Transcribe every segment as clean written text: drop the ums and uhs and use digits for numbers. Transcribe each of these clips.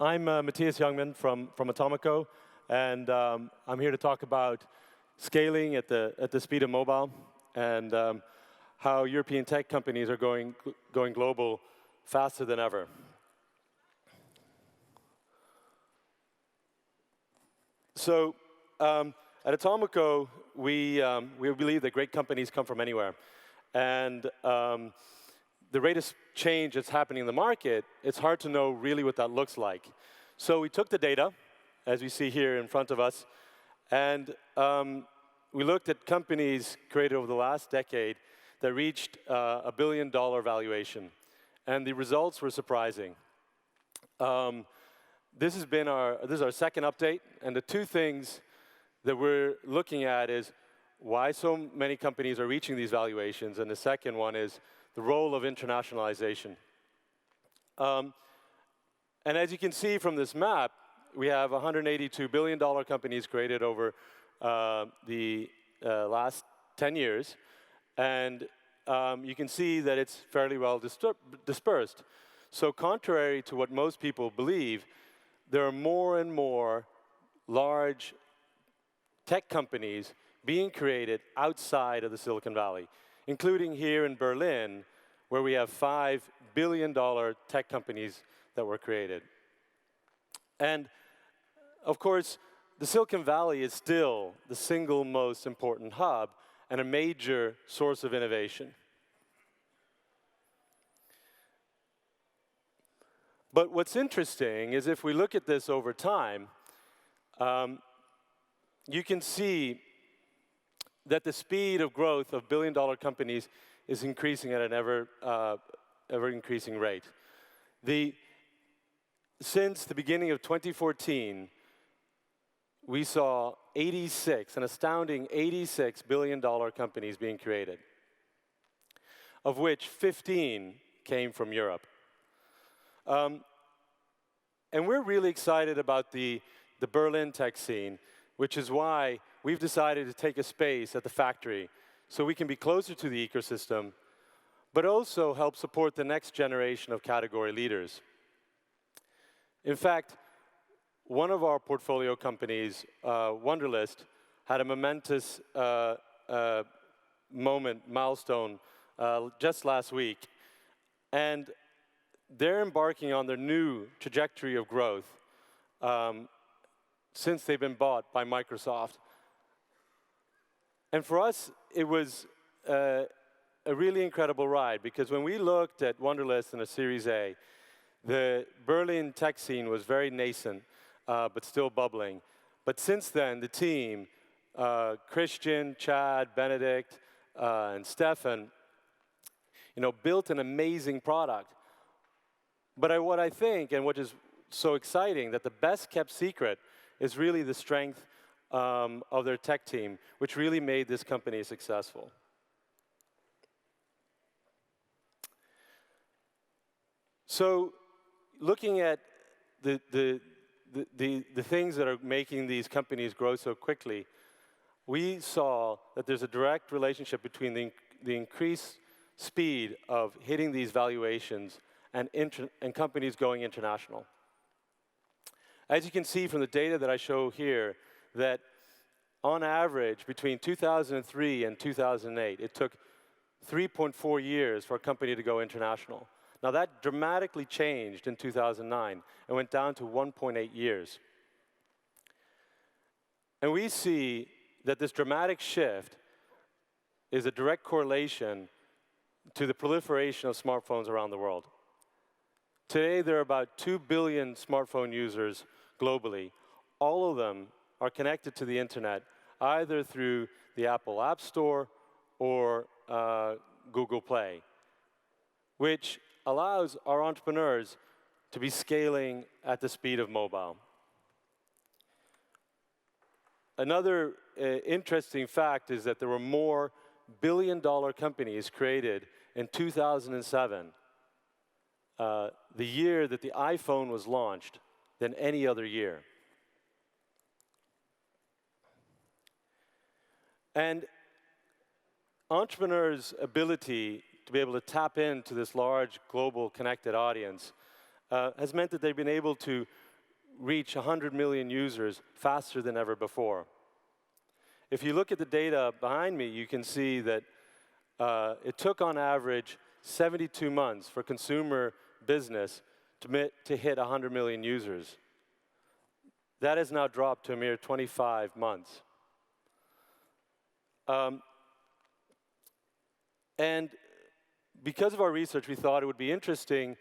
I'm Mattias Ljungman from Atomico, and I'm here to talk about scaling at the speed of mobile and how European tech companies are going global faster than ever. So at Atomico, we believe that great companies come from anywhere. And the rate of change that's happening in the market, it's hard to know really what that looks like. So we took the data, as we see here in front of us, and we looked at companies created over the last decade that reached a $1 billion valuation. And the results were surprising. This is our second update, and the two things that we're looking at is why so many companies are reaching these valuations, and the second one is the role of internationalization. And as you can see from this map, we have $182 billion companies created over the last 10 years, and you can see that it's fairly well dispersed. So contrary to what most people believe, there are more and more large tech companies being created outside of the Silicon Valley, including here in Berlin, where we have $5 billion tech companies that were created. And of course, the Silicon Valley is still the single most important hub and a major source of innovation. But what's interesting is if we look at this over time, you can see that the speed of growth of billion-dollar companies is increasing at an ever-increasing rate. Since the beginning of 2014, we saw an astounding 86 billion-dollar companies being created, of which 15 came from Europe. And we're really excited about the Berlin tech scene, which is why we've decided to take a space at the factory so we can be closer to the ecosystem, but also help support the next generation of category leaders. In fact, one of our portfolio companies, Wunderlist, had a momentous milestone just last week. And they're embarking on their new trajectory of growth since they've been bought by Microsoft. And for us, it was a really incredible ride, because when we looked at Wunderlist in a Series A, the Berlin tech scene was very nascent, but still bubbling. But since then, the team, Christian, Chad, Benedict, and Stefan, built an amazing product. But what I think, and what is so exciting, that the best kept secret is really the strength of their tech team, which really made this company successful. So looking at the things that are making these companies grow so quickly, we saw that there's a direct relationship between the increased speed of hitting these valuations and companies going international. As you can see from the data that I show here, that on average, between 2003 and 2008, it took 3.4 years for a company to go international. Now that dramatically changed in 2009 and went down to 1.8 years. And we see that this dramatic shift is a direct correlation to the proliferation of smartphones around the world. Today, there are about 2 billion smartphone users globally. All of them are connected to the internet, either through the Apple App Store or Google Play, which allows our entrepreneurs to be scaling at the speed of mobile. Another interesting fact is that there were more billion-dollar companies created in 2007, the year that the iPhone was launched, than any other year. And entrepreneurs' ability to be able to tap into this large global connected audience has meant that they've been able to reach 100 million users faster than ever before. If you look at the data behind me, you can see that it took on average 72 months for consumer business to hit 100 million users. That has now dropped to a mere 25 months. And because of our research, we thought it would be interesting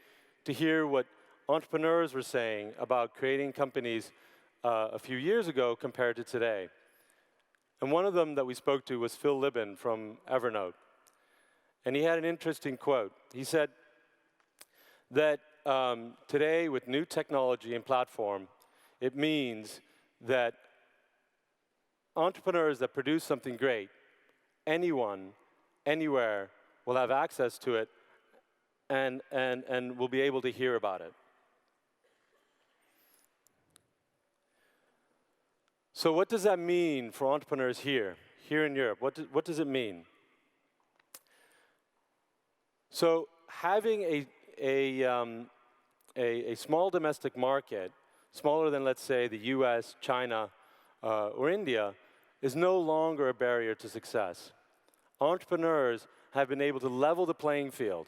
to hear what entrepreneurs were saying about creating companies a few years ago compared to today. And one of them that we spoke to was Phil Libin from Evernote. And he had an interesting quote. He said that today, with new technology and platform, it means that entrepreneurs that produce something great, anyone, anywhere, will have access to it and will be able to hear about it. So what does that mean for entrepreneurs here in Europe? What does it mean? So having a small domestic market, smaller than, let's say, the US, China, or India, is no longer a barrier to success. Entrepreneurs have been able to level the playing field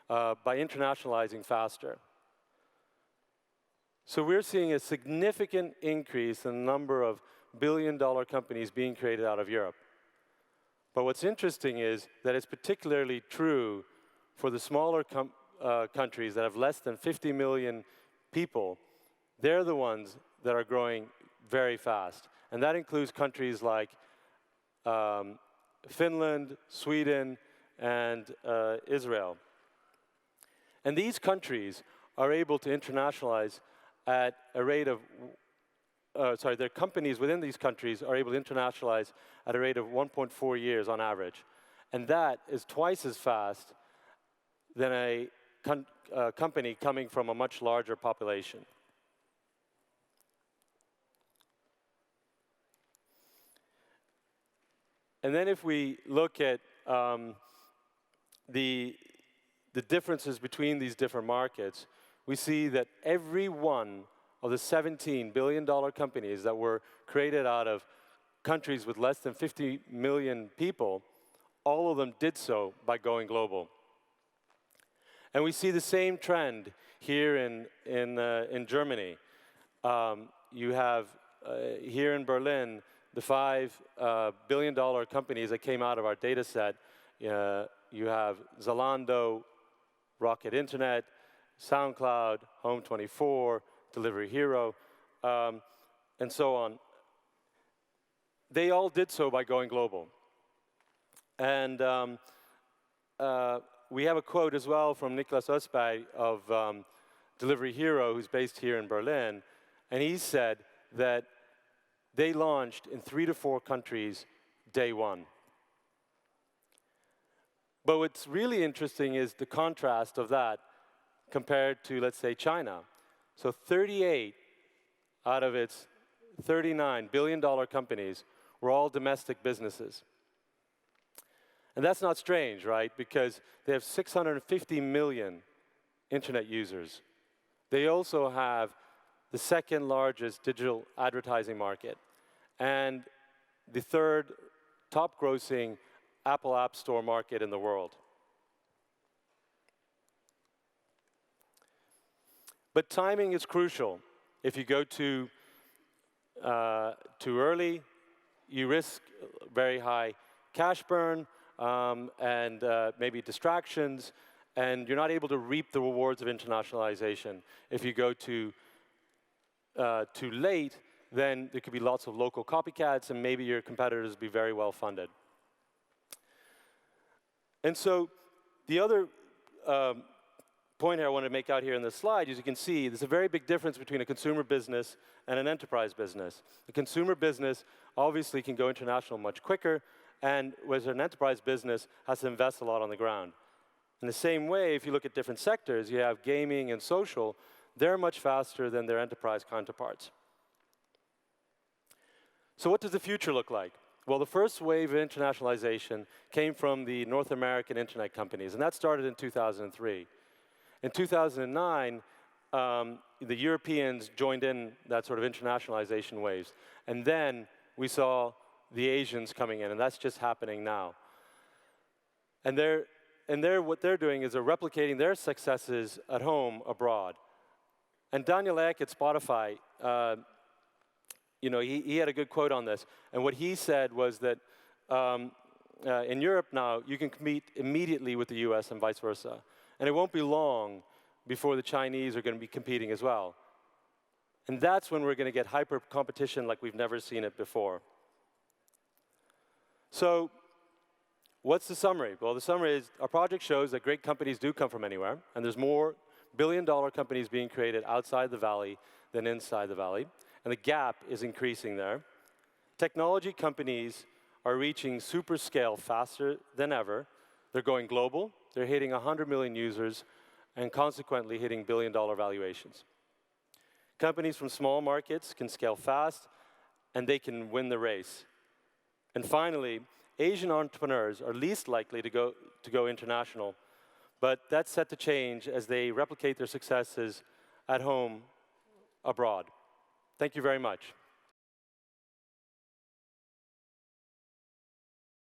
by internationalizing faster. So we're seeing a significant increase in the number of billion-dollar companies being created out of Europe. But what's interesting is that it's particularly true for the smaller countries that have less than 50 million people. They're the ones that are growing very fast. And that includes countries like Finland, Sweden, and Israel. And these countries are able to internationalize at a rate of, their companies within these countries are able to internationalize at a rate of 1.4 years on average. And that is twice as fast than a company coming from a much larger population. And then if we look at the differences between these different markets, we see that every one of the 17 billion-dollar companies that were created out of countries with less than 50 million people, all of them did so by going global. And we see the same trend here in Germany. You have here in Berlin the 5 billion-dollar companies that came out of our data set. You have Zalando, Rocket Internet, SoundCloud, Home24, Delivery Hero, and so on. They all did so by going global. And we have a quote as well from Niklas Östberg of Delivery Hero, who's based here in Berlin. And he said that they launched in 3 to 4 countries day one. But what's really interesting is the contrast of that compared to, let's say, China. So 38 out of its 39 billion-dollar companies were all domestic businesses. And that's not strange, right? Because they have 650 million internet users. They also have the second largest digital advertising market and the third top grossing Apple App Store market in the world. But timing is crucial. If you go too early, you risk very high cash burn and maybe distractions, and you're not able to reap the rewards of internationalization. If you go too late, then there could be lots of local copycats, and maybe your competitors will be very well funded. And so the other point here I want to make out here in this slide, as you can see, there's a very big difference between a consumer business and an enterprise business. The consumer business obviously can go international much quicker, and whereas an enterprise business has to invest a lot on the ground. In the same way, if you look at different sectors, you have gaming and social, they're much faster than their enterprise counterparts. So what does the future look like? Well, the first wave of internationalization came from the North American internet companies, and that started in 2003. In 2009, the Europeans joined in that sort of internationalization waves. And then we saw the Asians coming in, and that's just happening now. And what they're doing is they're replicating their successes at home abroad. And Daniel Ek at Spotify, he had a good quote on this. And what he said was that in Europe now, you can compete immediately with the US and vice versa. And it won't be long before the Chinese are going to be competing as well. And that's when we're going to get hyper competition like we've never seen it before. So what's the summary? Well, the summary is our project shows that great companies do come from anywhere, and there's more billion-dollar companies being created outside the valley than inside the valley, and the gap is increasing there. Technology companies are reaching super scale faster than ever. They're going global. They're hitting 100 million users and consequently hitting billion-dollar valuations. Companies from small markets can scale fast, and they can win the race. And finally, Asian entrepreneurs are least likely to go international, but that's set to change as they replicate their successes at home abroad. Thank you very much.